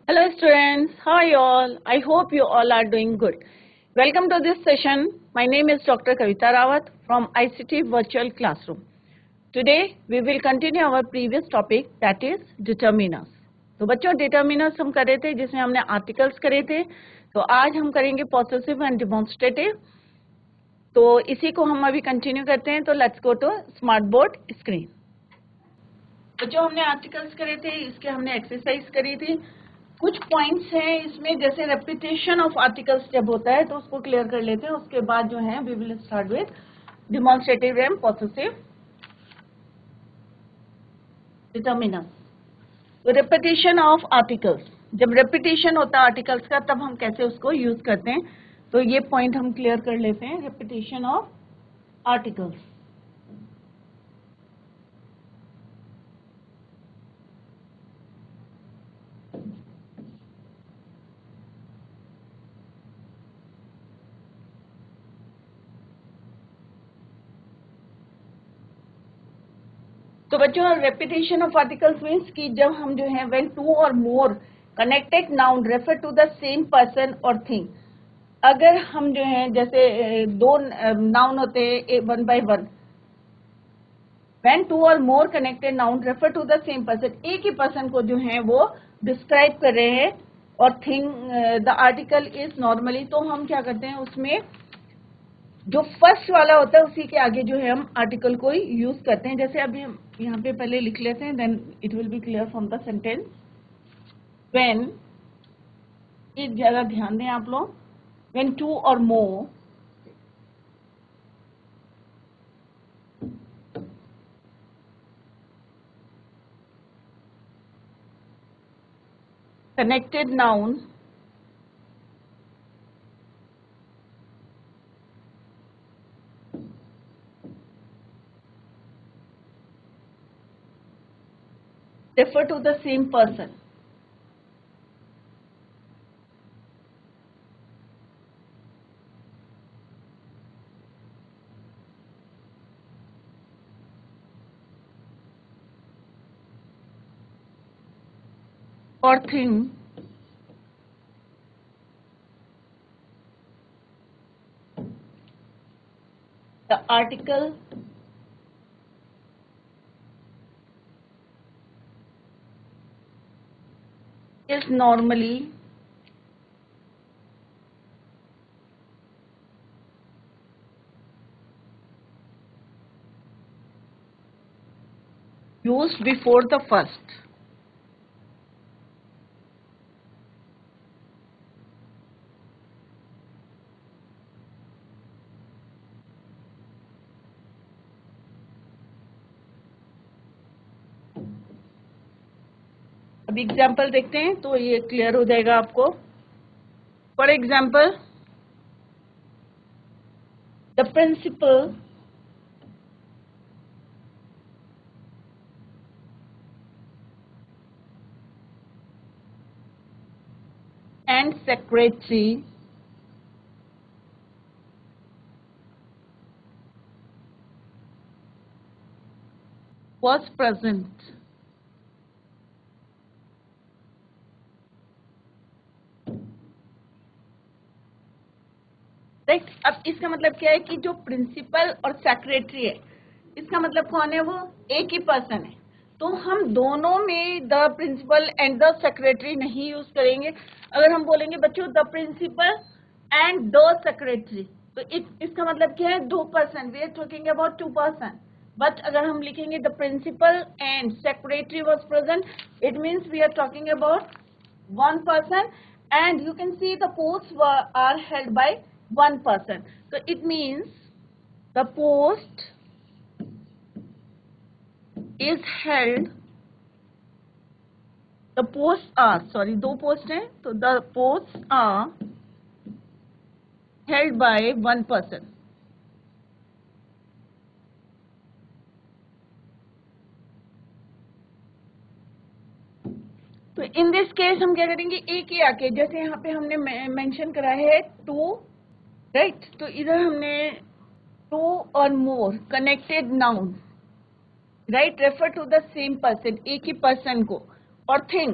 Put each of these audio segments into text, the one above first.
Hello students, how are you all? I hope you all are doing good. Welcome to this session. My name is Dr. Kavita Rawat from ICT Virtual Classroom. Today we will continue our previous topic, that is determiners. तो बच्चों determiners हम कर रहे थे जिसमें हमने articles करे थे. तो आज हम करेंगे possessive and demonstrative. तो इसी को हम अभी कंटिन्यू करते हैं. तो let's go to smart board screen. बच्चों हमने आर्टिकल्स करे थे, इसके हमने एक्सरसाइज करी थी. कुछ पॉइंट्स हैं इसमें, जैसे रेपिटेशन ऑफ आर्टिकल्स जब होता है तो उसको क्लियर कर लेते हैं. उसके बाद जो है we will start with demonstrative and possessive determiners. तो रेपिटेशन ऑफ आर्टिकल्स, जब रेपिटेशन होता है आर्टिकल्स का तब हम कैसे उसको यूज करते हैं, तो ये पॉइंट हम क्लियर कर लेते हैं. Repetition of articles. तो बच्चों रेपिटेशन ऑफ आर्टिकल्स मीन्स कि जब हम जो है when two or more connected noun refer to the same person or thing. अगर हम जो है जैसे दो नाउन होते हैं one by one, when two or more connected noun refer to the same person, एक ही पर्सन को जो है वो डिस्क्राइब कर रहे हैं और thing the article is normally, तो हम क्या करते हैं उसमें जो फर्स्ट वाला होता है उसी के आगे जो है हम आर्टिकल को यूज करते हैं. जैसे अभी हम यहाँ पे पहले लिख लेते हैं, then it will be clear from the sentence. When, एक जगह ध्यान दें आप लोग, when two or more connected noun refer to the same person. Or thing the article is normally used before the first. अब एग्जाम्पल देखते हैं तो ये क्लियर हो जाएगा आपको. For example, the principal and secretary was present. Right. अब इसका मतलब क्या है कि जो प्रिंसिपल और सेक्रेटरी है, इसका मतलब कौन है, वो एक ही पर्सन है. तो हम दोनों में the principal and the secretary नहीं यूज करेंगे. अगर हम बोलेंगे बच्चों the principal and the secretary, तो इसका मतलब क्या है, दो person, we are talking about two person. But अगर हम लिखेंगे the principal and secretary was present, it means we are talking about one person, and you can see the posts are held by one person. So it means the post is held, the posts are, sorry, दो post हैं, तो the posts are held by one person. तो in this case हम क्या करेंगे, एक ही आके, जैसे यहाँ पे हमने मेंशन करा है टू, राइट. तो इधर हमने two or more connected noun, right, refer to the same person, एक ही पर्सन को, और थिंग.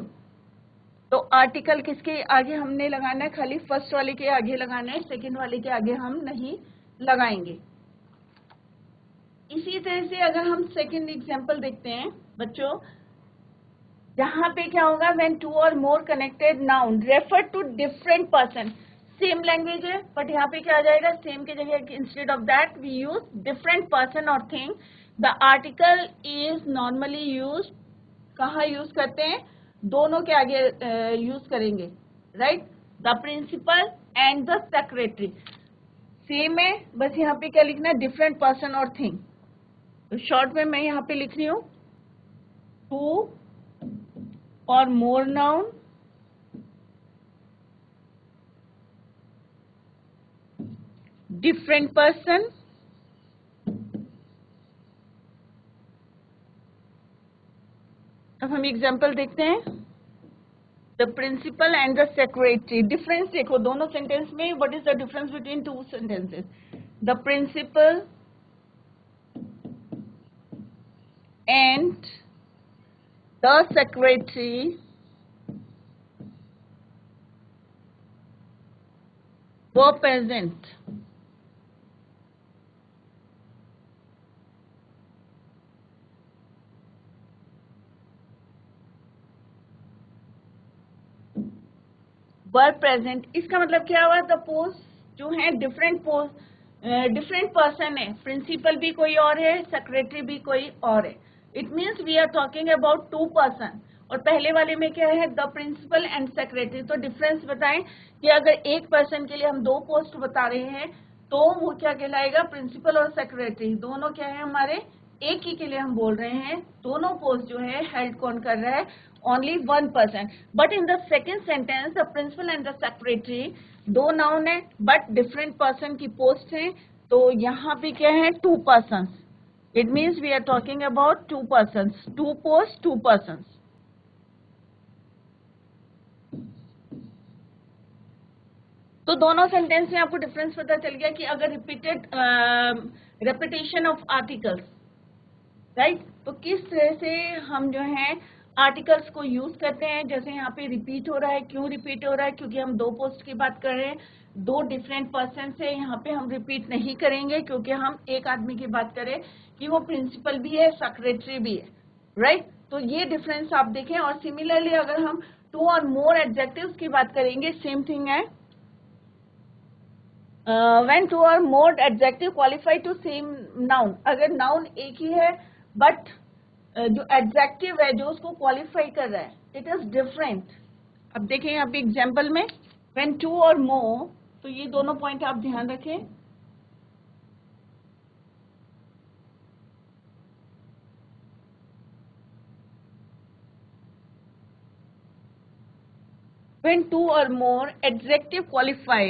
तो आर्टिकल किसके आगे हमने लगाना है, खाली फर्स्ट वाले के आगे लगाना है, सेकंड वाले के आगे हम नहीं लगाएंगे। इसी तरह से अगर हम सेकंड एग्जांपल देखते हैं बच्चों, यहाँ पे क्या होगा, when two or more connected noun refer to different person, same language है बट यहाँ पे क्या आ जाएगा, सेम की जगह instead of that we use different person or thing. The article is normally use, कहाँ यूज करते हैं, दोनों के आगे यूज करेंगे, right. The principal and the secretary same है, बस यहाँ पे क्या लिखना है, डिफरेंट पर्सन और थिंग। तो शॉर्ट में मैं यहाँ पे लिख रही हूँ, to or more noun different person अब हम एग्जाम्पल देखते हैं। The principal and the secretary, difference देखो दोनों सेंटेंस में, what is the difference between two sentences, the principal and the secretary were present. Were present, इसका मतलब क्या हुआ, द पोस्ट जो है डिफरेंट पर्सन है, प्रिंसिपल भी कोई और है, सेक्रेटरी भी कोई और है। It means we are talking about two person, और पहले वाले में क्या है, द प्रिंसिपल एंड सेक्रेटरी। तो डिफरेंस बताएं कि अगर एक पर्सन के लिए हम दो पोस्ट बता रहे हैं तो वो क्या कहलाएगा, प्रिंसिपल और सेक्रेटरी दोनों क्या है हमारे, एक ही के लिए हम बोल रहे हैं, दोनों पोस्ट जो है हेल्ड कौन कर रहा है, only one person. But in the second sentence the principal and the secretary दो नाउन है बट डिफरेंट पर्सन की पोस्ट है, तो यहाँ पे क्या है, two person. It means we are talking about two persons, two posts, two persons. तो दोनों सेंटेंस में आपको डिफरेंस पता चल गया कि अगर रेपिटेशन ऑफ आर्टिकल्स, राइट, तो किस तरह से हम जो है आर्टिकल्स को यूज करते हैं। जैसे यहाँ पे रिपीट हो रहा है, क्यों रिपीट हो रहा है, क्योंकि हम दो पोस्ट की बात कर रहे हैं, दो डिफरेंट पर्सन से। यहाँ पे हम रिपीट नहीं करेंगे क्योंकि हम एक आदमी की बात करें कि वो प्रिंसिपल भी है, सेक्रेटरी भी है, राइट। तो ये डिफरेंस आप देखें। और सिमिलरली अगर हम टू और मोर एडजेक्टिव्स की बात करेंगे, सेम थिंग है, when two or more adjective qualify to same noun, अगर नाउन एक ही है बट जो एडजेक्टिव है जो उसको क्वालिफाई कर रहा है इट इज डिफरेंट। अब देखें यहाँ पे एग्जाम्पल में, व्हेन टू और मोर, तो ये दोनों पॉइंट आप ध्यान रखें। When two or more adjective qualify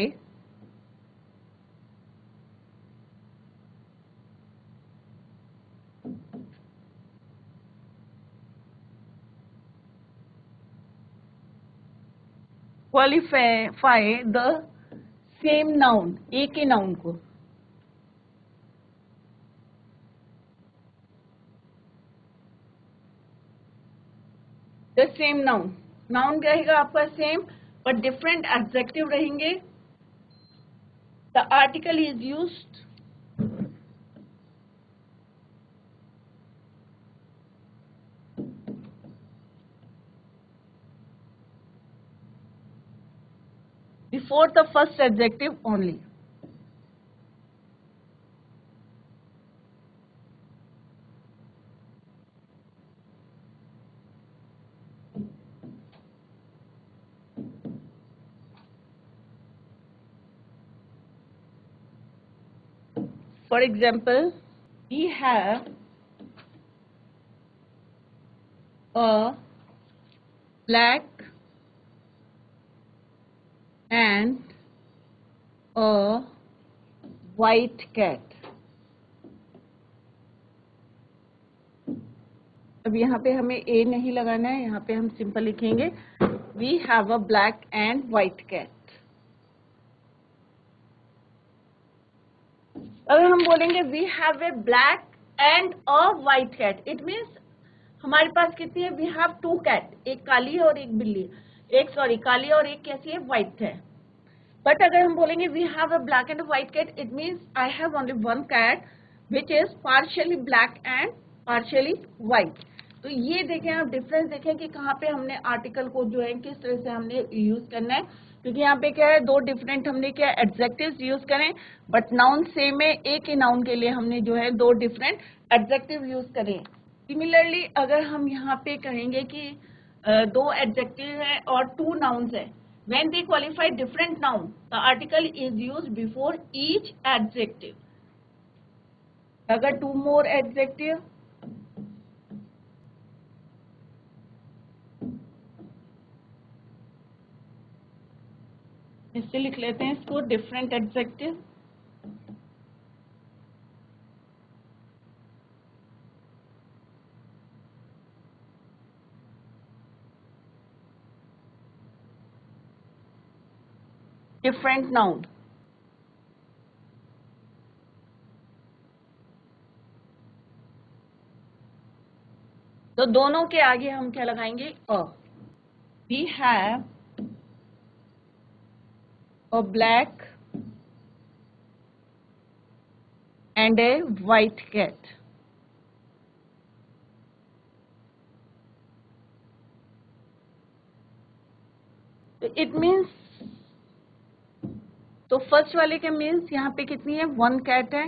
the same noun, एक ही नाउन को, the same noun, नाउन रहेगा आपका सेम बट डिफरेंट एडजेक्टिव रहेंगे। The article is used before the first adjective only. For example, we have a black and a white cat. अब यहाँ पे हमें ए नहीं लगाना है, यहाँ पे हम सिंपल लिखेंगे we have a black and white cat. अगर हम बोलेंगे we have a black and a white cat, it means हमारे पास कितनी है, वी हैव टू कैट, एक काली है और एक बिल्ली है। एक सॉरी काली और एक कैसी है, व्हाइट है। बट अगर हम बोलेंगे we have a black and white cat, it means I have only one cat which is partially black and partially white. तो ये देखें आप, डिफरेंस देखें कि कहाँ पे हमने आर्टिकल को जो है किस तरह से हमने यूज करना है, क्योंकि यहाँ पे क्या है, दो डिफरेंट हमने क्या एडजेक्टिव्स यूज करें, बट नाउन सेम है, एक ही नाउन के लिए हमने जो है दो डिफरेंट एडजेक्टिव यूज करें। सिमिलरली अगर हम यहाँ पे कहेंगे कि दो एडजेक्टिव है और टू नाउन्स है, when they qualify different noun, the article is used before each adjective. अगर two more adjective, इससे लिख लेते हैं इसको different adjective। different noun, तो दोनों के आगे हम क्या लगाएंगे, अ। We have a black and a white cat. It means, तो फर्स्ट वाले के मीन्स यहाँ पे कितनी है, वन कैट है,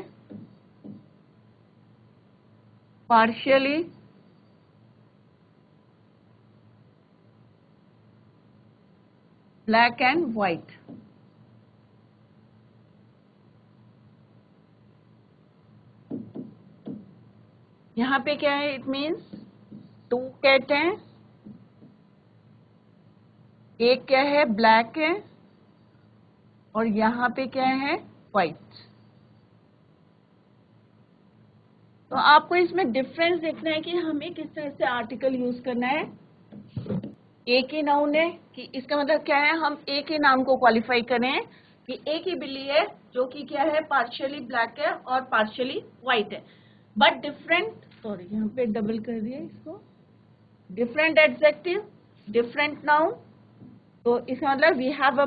पार्शियली ब्लैक एंड व्हाइट। यहाँ पे क्या है, इट मीन्स टू कैट हैं, एक क्या है ब्लैक है और यहाँ पे क्या है व्हाइट। तो आपको इसमें डिफरेंस देखना है कि हमें किस तरह से आर्टिकल यूज करना है। एक ही नाउन है कि इसका मतलब क्या है, हम एक ही नाउन को क्वालिफाई करें कि एक ही बिल्ली है जो कि क्या है, पार्शियली ब्लैक है और पार्शियली व्हाइट है, बट डिफरेंट, सॉरी यहाँ पे डबल कर दिया इसको, डिफरेंट एडजेक्टिव, डिफरेंट नाउन। तो इसका मतलब we have a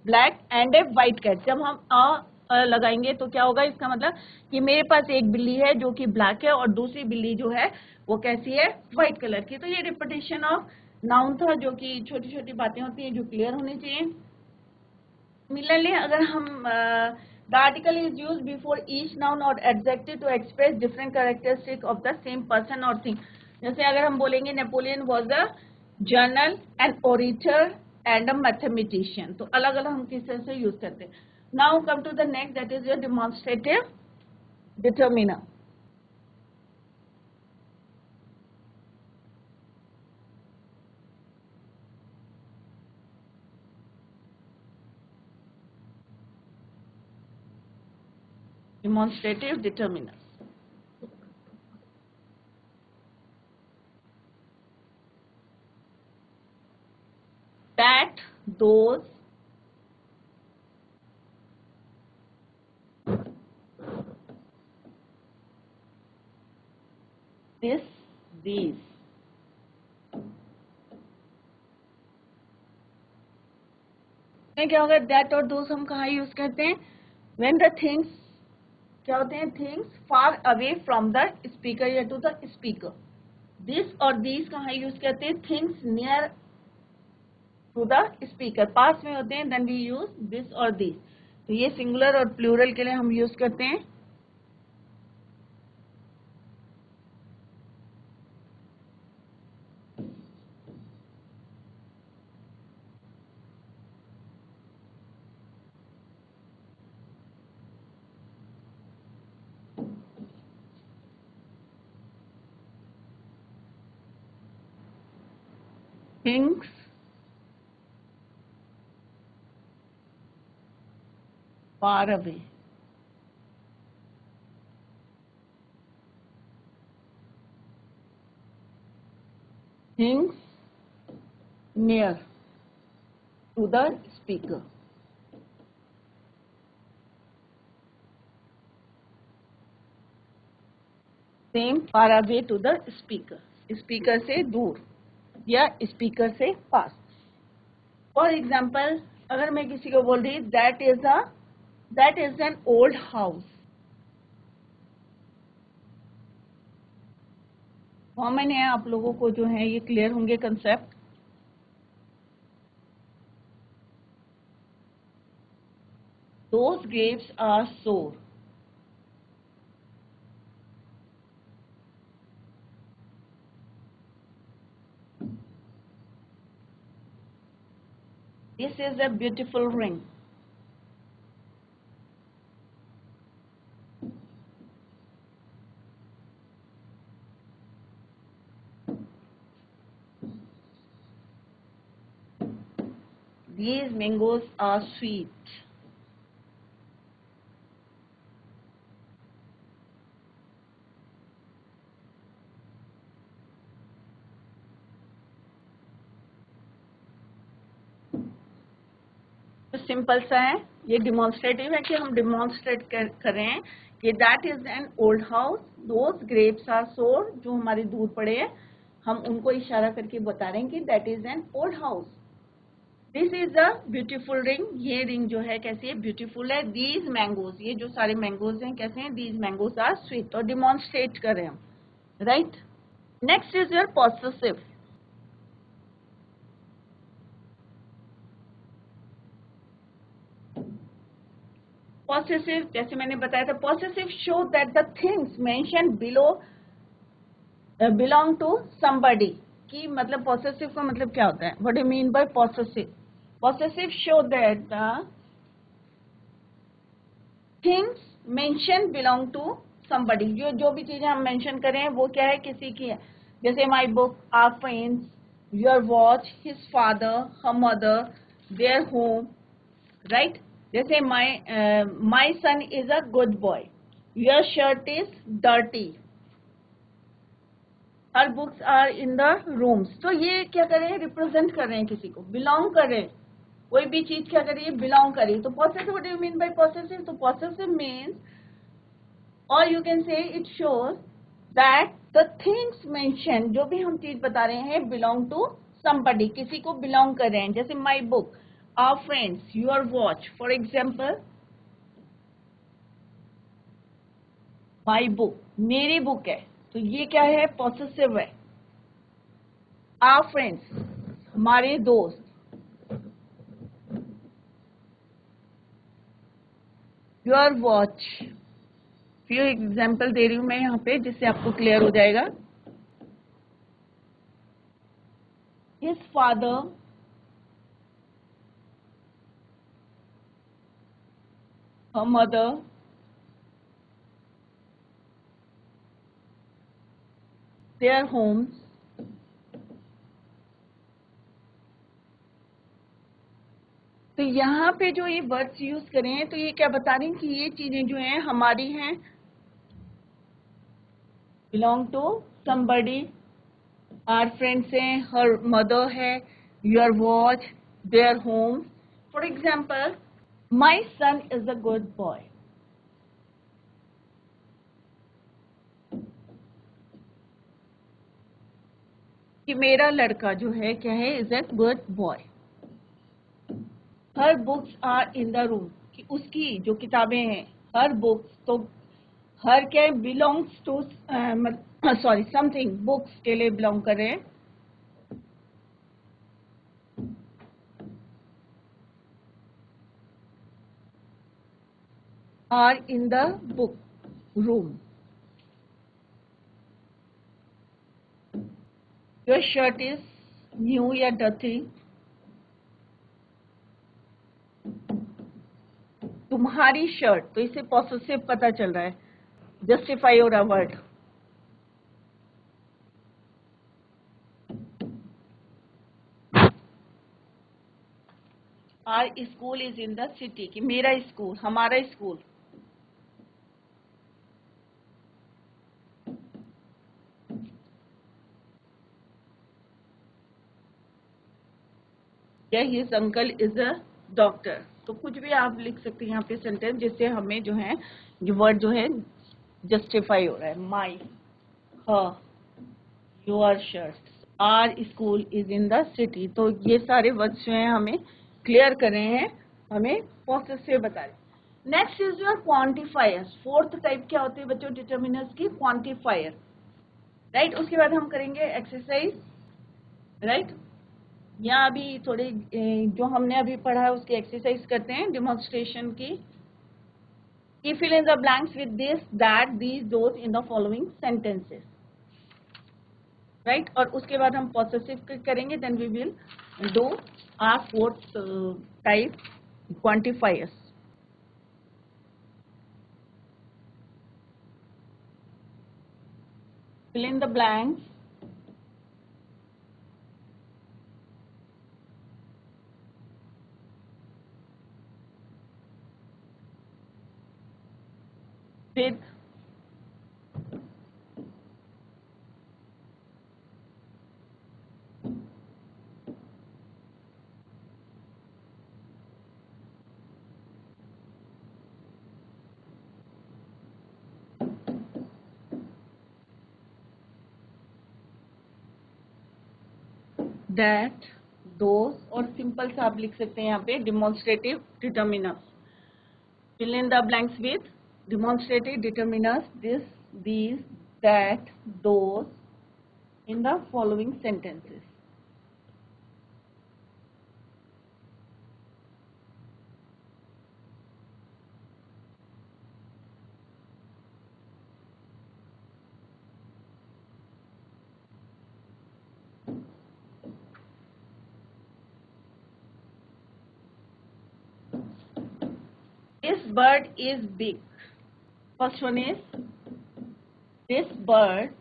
black and a white cat. जब हम अ लगाएंगे तो क्या होगा, इसका मतलब कि मेरे पास एक बिल्ली है जो कि ब्लैक है और दूसरी बिल्ली जो है वो कैसी है, व्हाइट कलर की। तो ये रिपीटेशन ऑफ नाउन था, जो कि छोटी छोटी बातें होती हैं जो क्लियर होनी चाहिए। सिमिलरली अगर हम the article is use before each noun or adjective to express different characteristic of the same person or thing. जैसे अगर हम बोलेंगे Napoleon was a general and orator and a mathematician, तो अलग अलग हम किस तरह से यूज करते हैं। Now come to the next, that is your demonstrative determiner. Demonstrative determiners. That, those, this, these. क्या होगा, दैट और दोस हम कहाँ यूज करते हैं, व्हेन द थिंग्स क्या होते हैं, things far away from the speaker या to the speaker. This or these कहाँ यूज करते हैं, things near to the speaker, पास में होते हैं, then we use this or these. तो ये सिंगुलर और प्लूरल के लिए हम यूज करते हैं। Things far away. Things near to the speaker. Same far away to the speaker. Speaker से दूर या स्पीकर से पास। फॉर एग्जाम्पल अगर मैं किसी को बोल रही that is an old house, common है, आप लोगों को जो है ये क्लियर होंगे concept. Those grapes are sour. This is a beautiful ring. These mangoes are sweet. तो सिंपल सा है, ये डिमॉन्स्ट्रेटिव है कि हम डिमॉन्स्ट्रेट कर रहे हैं कि that is an old house, those grapes are sour, जो हमारे दूर पड़े हैं हम उनको इशारा करके बता रहे हैं कि that is an old house. This is a beautiful ring, ये रिंग जो है कैसी है, ब्यूटीफुल है। दीज मैंगोज, ये जो सारे मैंगोज हैं कैसे हैं, दीज मैंगोज आर स्वीट, और डिमॉन्स्ट्रेट कर रहे हैं हम, right. Next is your possessive. Possessive जैसे मैंने बताया था, possessive show that the things mention below belong to somebody, कि मतलब पॉसेसिव का मतलब क्या होता है, what do you mean by possessive. Possessive show that the things mention belong to somebody, जो भी चीजें हम मेंशन कर रहे हैं वो क्या है, किसी की है। जैसे my book, our friends, your watch, his father, her mother, their home, right. जैसे my son is a good boy, your shirt is dirty, her books are in the rooms. तो ये क्या कर रहे हैं, रिप्रेजेंट कर रहे हैं, किसी को बिलोंग कर रहे हैं, कोई भी चीज क्या करिए, बिलोंग करिए। तो possessive, what do you mean by possessive, तो पॉसेसिव मीन्स, और you can say it shows that the things mention, जो भी हम चीज बता रहे हैं, बिलोंग टू समबडी, किसी को बिलोंग कर रहे हैं। जैसे my book, our friends, your watch, for example my book, मेरी बुक है, तो ये क्या है, पॉसेसिव है। आवर फ्रेंड्स, हमारे दोस्त, योर वॉच, फ्यू एग्जाम्पल दे रही हूं मैं यहाँ पे जिससे आपको क्लियर हो जाएगा। His father, her mother, their homes, तो यहाँ पे जो ये वर्ड्स यूज करें हैं तो ये क्या बता रही हैं कि ये चीजें जो हैं हमारी हैं, belong to somebody, our friends हैं, हर मदर है, your watch, their home. For example my son is a good boy, कि मेरा लड़का जो है क्या है, is a good boy. Her books are in the room, कि उसकी जो किताबें हैं, हर बुक्स, तो हर क्या belongs to, sorry something, books के लिए बिलोंग कर रहे हैं। Are in the book room, your shirt is new या डर्टी, तुम्हारी शर्ट, तो इसे पॉसेसिव पता चल रहा है, justify your word. Our school is in the city, कि मेरा स्कूल, हमारा स्कूल। या his uncle is a doctor. तो कुछ भी आप लिख सकते हैं यहाँ पे सेंटेंस, जिससे हमें जो है ये वर्ड जो है जस्टिफाई हो रहा है। My, her, your shirt, our school is in the city. तो ये सारे वर्ड्स जो हैं हमें क्लियर कर रहे हैं, हमें पॉसेसिव बता रहे हैं। Next is your quantifiers. Fourth type क्या होती है बच्चों डिटर्मिनर्स की? Quantifier, right. उसके बाद हम करेंगे एक्सरसाइज, राइट। यहाँ अभी थोड़े जो हमने अभी पढ़ा है उसकी एक्सरसाइज करते हैं, डेमोन्स्ट्रेशन की। Fill in the blanks with this, that, these, those in the following sentences, right. और उसके बाद हम पॉसेसिव करेंगे, then we will do our fourth type quantifiers. Fill in the blanks with that, those, और simple सा आप लिख सकते हैं यहाँ पे demonstrative determiners. Fill in the blanks with demonstrative determiners, this, these, that, those in the following sentences. This bird is big. First one is, this bird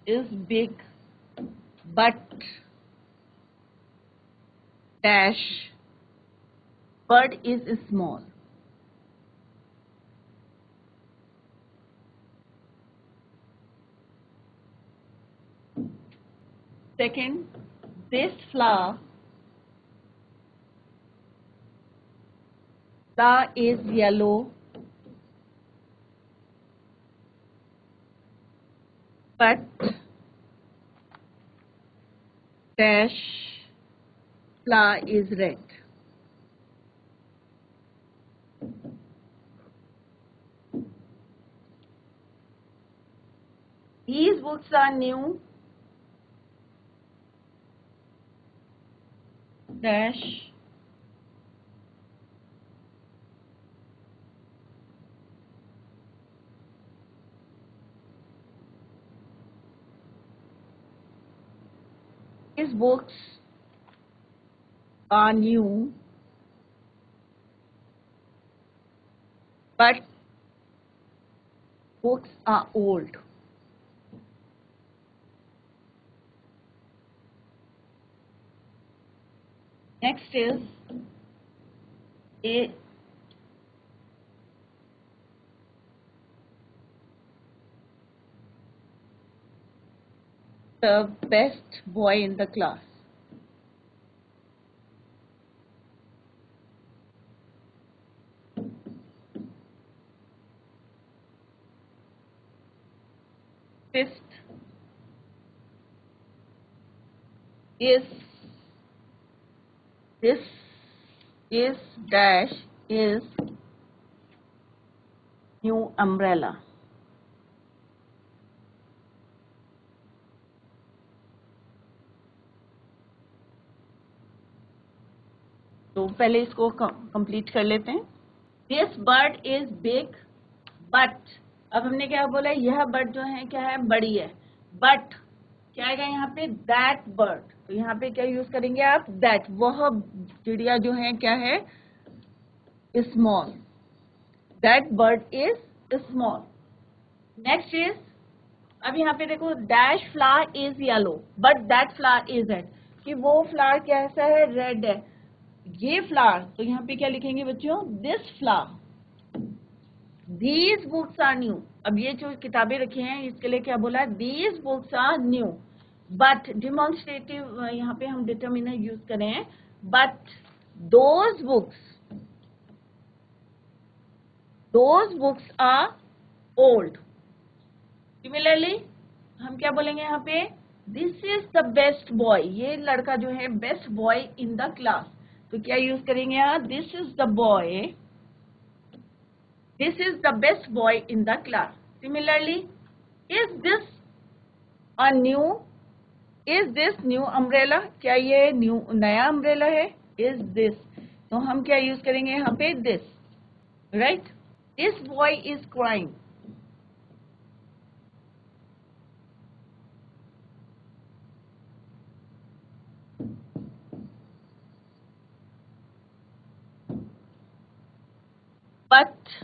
is big, but dash, bird is small. Second, this flower is yellow, but dash, flower is red. These books are new, dash, these books are new, but books are old. Next is a the best boy in the class. Fifth is, this is dash is new umbrella. तो पहले इसको complete कर लेते हैं। This bird is big but, अब हमने क्या बोला, यह बर्ड जो है क्या है, बड़ी है। बट क्या आएगा यहाँ पे, दैट बर्ड। तो यहाँ पे क्या यूज करेंगे आप, दैट, वह चिड़िया जो है क्या है, small. That bird is small. Next is, अब यहाँ पे देखो, dash flower is yellow but that flower is red, कि वो फ्लावर कैसा है, रेड है। ये फ्लावर, तो यहाँ पे क्या लिखेंगे बच्चों, this flower. These books are new, अब ये जो किताबें रखी हैं इसके लिए क्या बोला, these books are new. But demonstrative यहाँ पे हम डिटर्मिनर यूज करें, but those books are old. Similarly हम क्या बोलेंगे यहाँ पे, this is the best boy, ये लड़का जो है best boy in the class, तो क्या यूज करेंगे यहाँ, this is the boy, this is the best boy in the class. Similarly, is this a new, is this new umbrella, क्या ये नया अम्ब्रेला है, इज दिस, तो हम क्या यूज करेंगे यहाँ पे, this, right. This boy is crying, but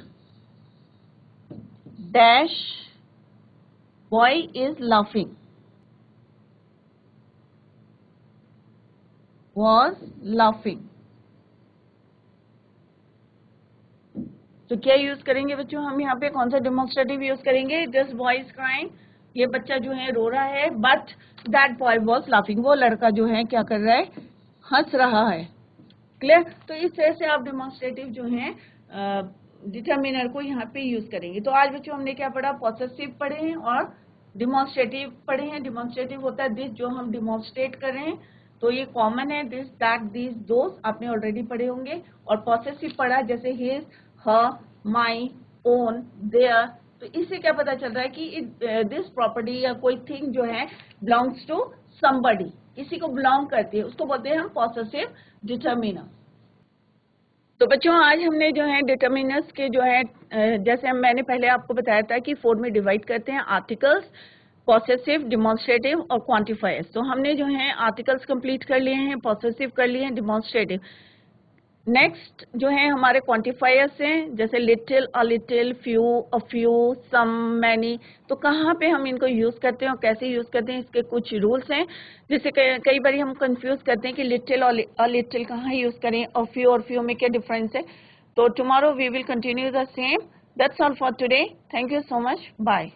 dash boy is laughing, was laughing. तो क्या यूज करेंगे बच्चों, हम यहाँ पे कौन सा डेमोन्स्ट्रेटिव यूज करेंगे, दिस बॉय इज क्राइंग, ये बच्चा जो है रो रहा है, but that boy was laughing, वो लड़का जो है क्या कर रहा है, हंस रहा है. क्लियर. तो इस तरह से आप डेमोन्स्ट्रेटिव जो है डिटर्मिनर को यहाँ पे यूज करेंगे. तो आज बच्चों हमने क्या पढ़ा, पॉसेसिव पढ़े हैं और डिमॉन्स्ट्रेटिव पढ़े हैं. डिमॉन्स्ट्रेटिव होता है दिस, जो हम डिमॉन्स्ट्रेट कर रहे हैं, तो ये कॉमन है, दिस दैट दिस दोस आपने ऑलरेडी पढ़े होंगे. और पॉसेसिव पढ़ा जैसे his, her, my, own, their. तो इससे क्या पता चल रहा है कि दिस प्रॉपर्टी या कोई थिंग जो है बिलोंग्स टू समबडी, किसी को बिलोंग करती है, उसको बोलते हैं हम पॉसेसिव डिटर्मिनर. तो बच्चों आज हमने जो है डिटर्मिनर्स के जो है जैसे मैंने पहले आपको बताया था कि 4 में डिवाइड करते हैं, आर्टिकल्स, पॉसेसिव, डिमॉन्स्ट्रेटिव और क्वांटिफायर्स. तो हमने जो है आर्टिकल्स कंप्लीट कर लिए हैं, पॉसेसिव कर लिए हैं, डिमॉन्स्ट्रेटिव. नेक्स्ट जो है हमारे क्वांटिफायर्स हैं, जैसे little, a little, few, a few, some, many. तो कहाँ पे हम इनको यूज करते हैं और कैसे यूज करते हैं, इसके कुछ रूल्स हैं. जैसे कई बार हम कंफ्यूज करते हैं कि लिटिल और अ लिटिल कहाँ यूज करें और फ्यू में क्या डिफरेंस है. तो tomorrow we will continue the same. That's all for today. Thank you so much. Bye.